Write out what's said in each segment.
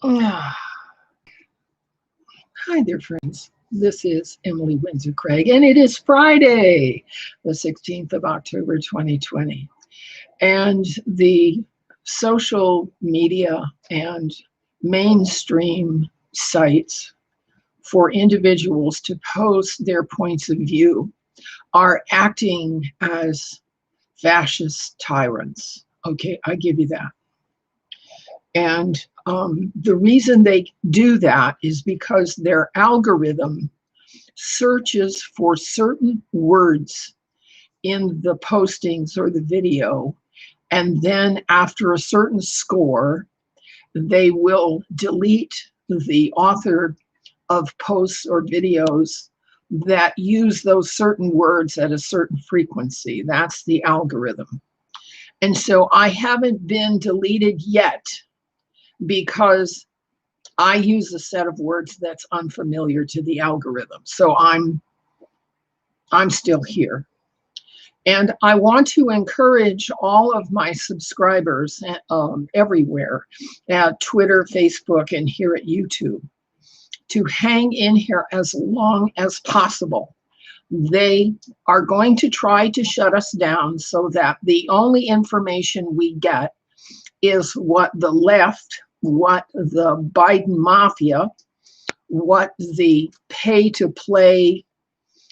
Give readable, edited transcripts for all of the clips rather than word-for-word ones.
Hi there, friends. This is Emily Windsor Craig, and it is Friday, the 16th of October, 2020. And the social media and mainstream sites for individuals to post their points of view are acting as fascist tyrants. Okay, I give you that. And the reason they do that is because their algorithm searches for certain words in the postings or the video, and then after a certain score, they will delete the author of posts or videos that use those certain words at a certain frequency. That's the algorithm. And so I haven't been deleted yet, because I use a set of words that's unfamiliar to the algorithm. So I'm still here. And I want to encourage all of my subscribers everywhere at Twitter, Facebook, and here at YouTube to hang in here as long as possible. They are going to try to shut us down so that the only information we get is what the left, what the Biden mafia, what the pay-to-play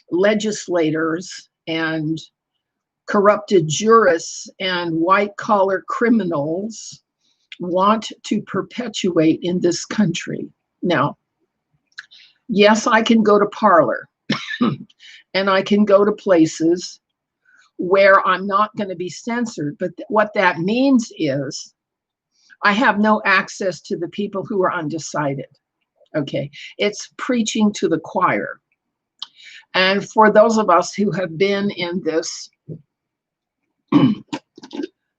legislators and corrupted jurists and white-collar criminals want to perpetuate in this country. Now, yes, I can go to Parler and I can go to places where I'm not going to be censored, but what that means is I have no access to the people who are undecided. Okay, it's preaching to the choir. And for those of us who have been in this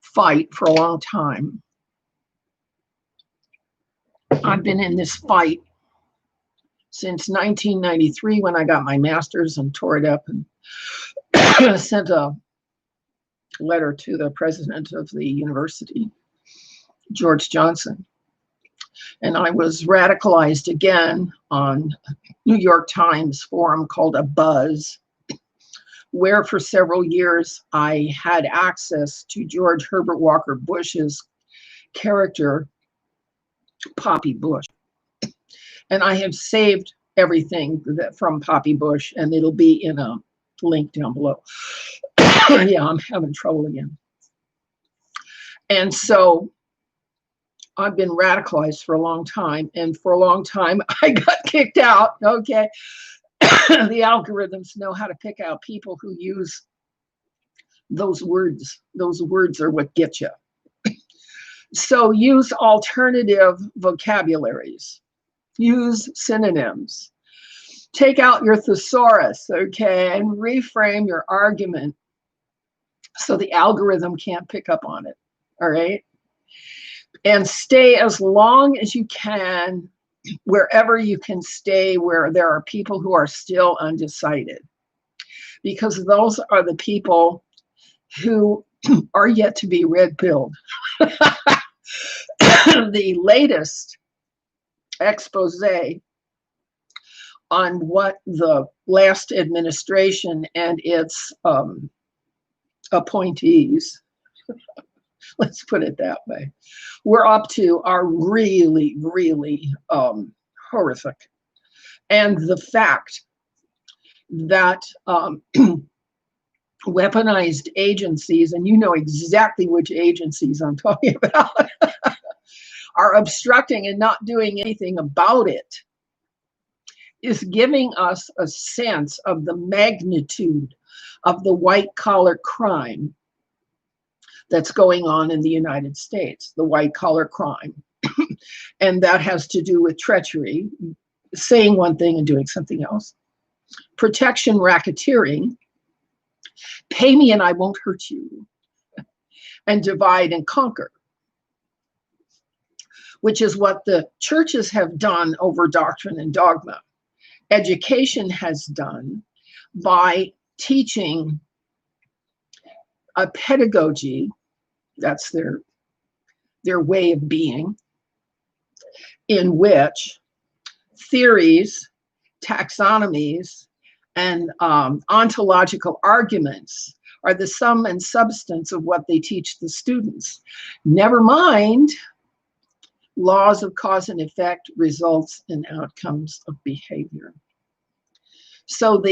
fight for a long time, I've been in this fight since 1993 when I got my master's and tore it up and sent a letter to the president of the university, George Johnson. And I was radicalized again on New York Times forum called A Buzz, where for several years I had access to George Herbert Walker Bush's character, Poppy Bush. And I have saved everything from Poppy Bush, and it'll be in a link down below. Yeah, I'm having trouble again. And so I've been radicalized for a long time, and for a long time I got kicked out. Okay. The algorithms know how to pick out people who use those words. Those words are what get you. So use alternative vocabularies, use synonyms, take out your thesaurus, okay, and reframe your argument so the algorithm can't pick up on it, all right? And stay as long as you can wherever you can stay, where there are people who are still undecided, because those are the people who are yet to be red-pilled. The latest expose on what the last administration and its appointees, let's put it that way, we're up to are really, really horrific. And the fact that weaponized agencies, and you know exactly which agencies I'm talking about, are obstructing and not doing anything about it, is giving us a sense of the magnitude of the white-collar crime that's going on in the United States, the white-collar crime. And that has to do with treachery, saying one thing and doing something else, protection racketeering, pay me and I won't hurt you, and divide and conquer, which is what the churches have done over doctrine and dogma. Education has done by teaching a pedagogy, that's their way of being, in which theories, taxonomies, and ontological arguments are the sum and substance of what they teach the students. Never mind laws of cause and effect, results, and outcomes of behavior. So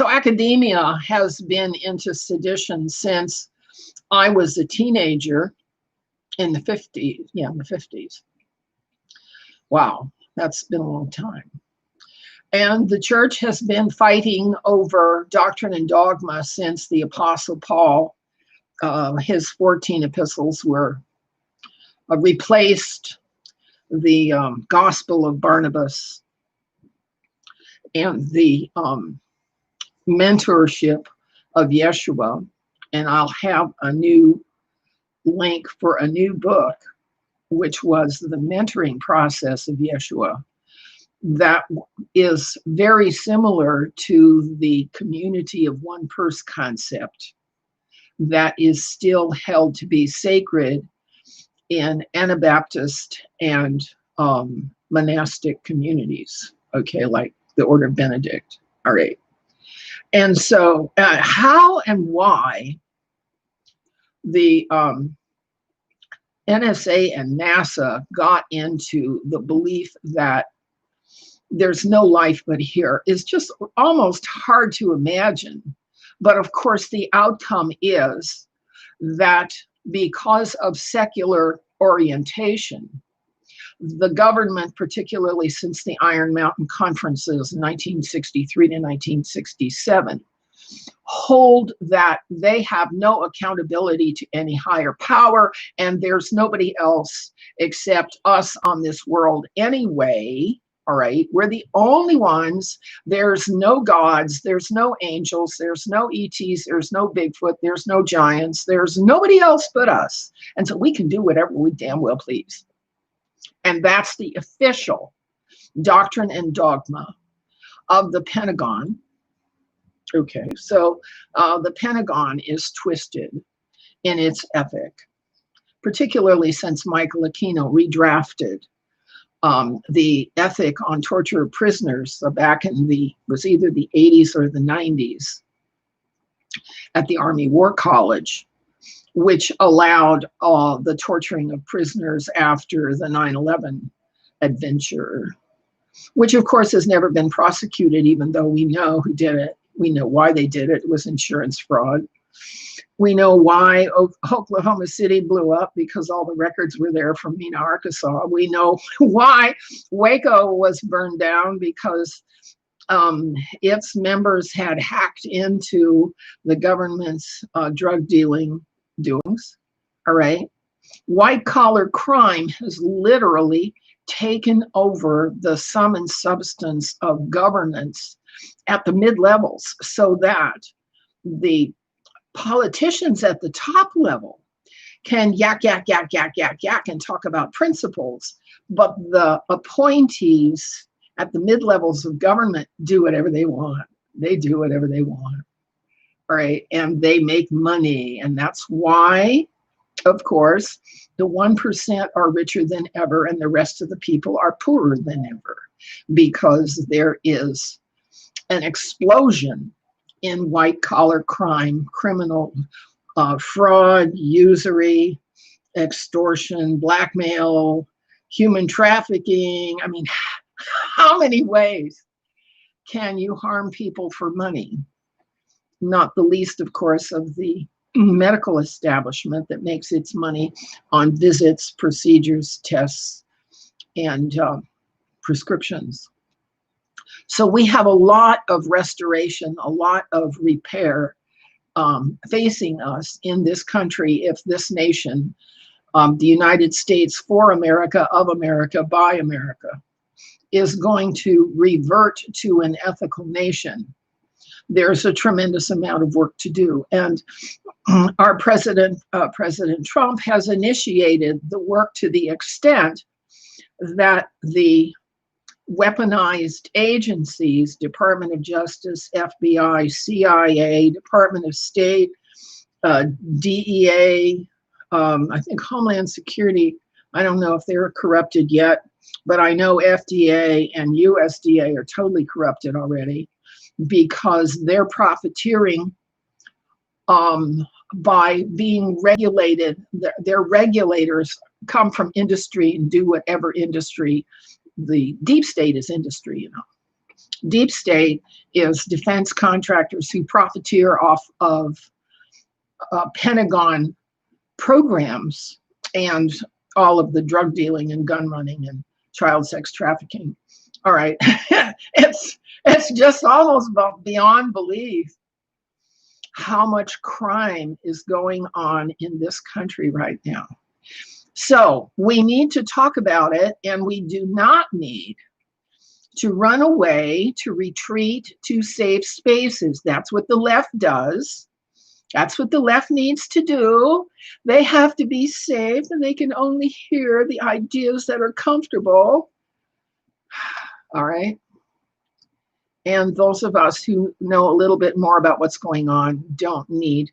academia has been into sedition since I was a teenager in the 50s. Yeah, in the 50s. Wow, that's been a long time. And the church has been fighting over doctrine and dogma since the Apostle Paul, his 14 epistles were replaced the Gospel of Barnabas and the mentorship of Yeshua. And I'll have a new link for a new book, which was the mentoring process of Yeshua. That is very similar to the community of one purse concept that is still held to be sacred in Anabaptist and monastic communities, okay, like the Order of Benedict. All right. And so how and why the NSA and NASA got into the belief that there's no life but here is just almost hard to imagine. But of course, the outcome is that because of secular orientation, the government, particularly since the Iron Mountain conferences, 1963 to 1967, hold that they have no accountability to any higher power, and there's nobody else except us on this world anyway. All right, we're the only ones. There's no gods, there's no angels, there's no ETs, there's no Bigfoot, there's no giants, there's nobody else but us. And so we can do whatever we damn well please. And that's the official doctrine and dogma of the Pentagon. Okay, so the Pentagon is twisted in its ethic, particularly since Michael Aquino redrafted the ethic on torture of prisoners back in was either the 80s or the 90s at the Army War College, which allowed the torturing of prisoners after the 9/11 adventure, which of course has never been prosecuted, even though we know who did it. We know why they did it. It was insurance fraud. We know why Oklahoma City blew up, because all the records were there from Mena, Arkansas. We know why Waco was burned down, because its members had hacked into the government's drug dealing doings. All right. White collar crime has literally taken over the sum and substance of governance at the mid-levels, so that the politicians at the top level can yak, and talk about principles, but the appointees at the mid-levels of government do whatever they want. They do whatever they want, all right? And they make money, and that's why, of course, the 1% are richer than ever, and the rest of the people are poorer than ever, because there is an explosion in white-collar crime, criminal fraud, usury, extortion, blackmail, human trafficking. I mean, how many ways can you harm people for money? Not the least, of course, of the medical establishment that makes its money on visits, procedures, tests, and prescriptions. So we have a lot of restoration, a lot of repair facing us in this country if this nation, the United States for America, of America, by America, is going to revert to an ethical nation. There's a tremendous amount of work to do. And our President Trump has initiated the work to the extent that the weaponized agencies, Department of Justice, FBI, CIA, Department of State, DEA, I think Homeland Security I don't know if they're corrupted yet, but I know FDA and USDA are totally corrupted already because they're profiteering by being regulated. Their regulators come from industry and do whatever industry. The deep state is industry, you know. Deep state is defense contractors who profiteer off of Pentagon programs and all of the drug dealing and gun running and child sex trafficking. All right, it's just almost beyond belief how much crime is going on in this country right now. So we need to talk about it, and we do not need to run away, to retreat to safe spaces. That's what the left does. That's what the left needs to do. They have to be safe, and they can only hear the ideas that are comfortable. All right. And those of us who know a little bit more about what's going on don't need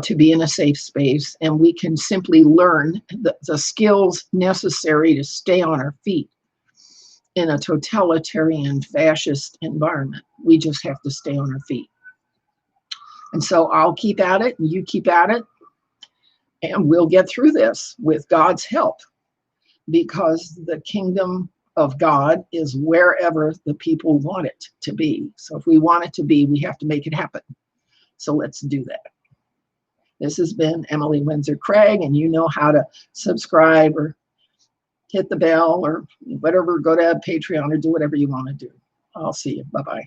to be in a safe space, and we can simply learn the skills necessary to stay on our feet in a totalitarian fascist environment. We just have to stay on our feet. And so I'll keep at it, and you keep at it, and we'll get through this with God's help, because the kingdom of God is wherever the people want it to be. So if we want it to be, we have to make it happen. So let's do that. This has been Emily Windsor Craig, and you know how to subscribe or hit the bell or whatever, go to Patreon or do whatever you want to do. I'll see you. Bye-bye.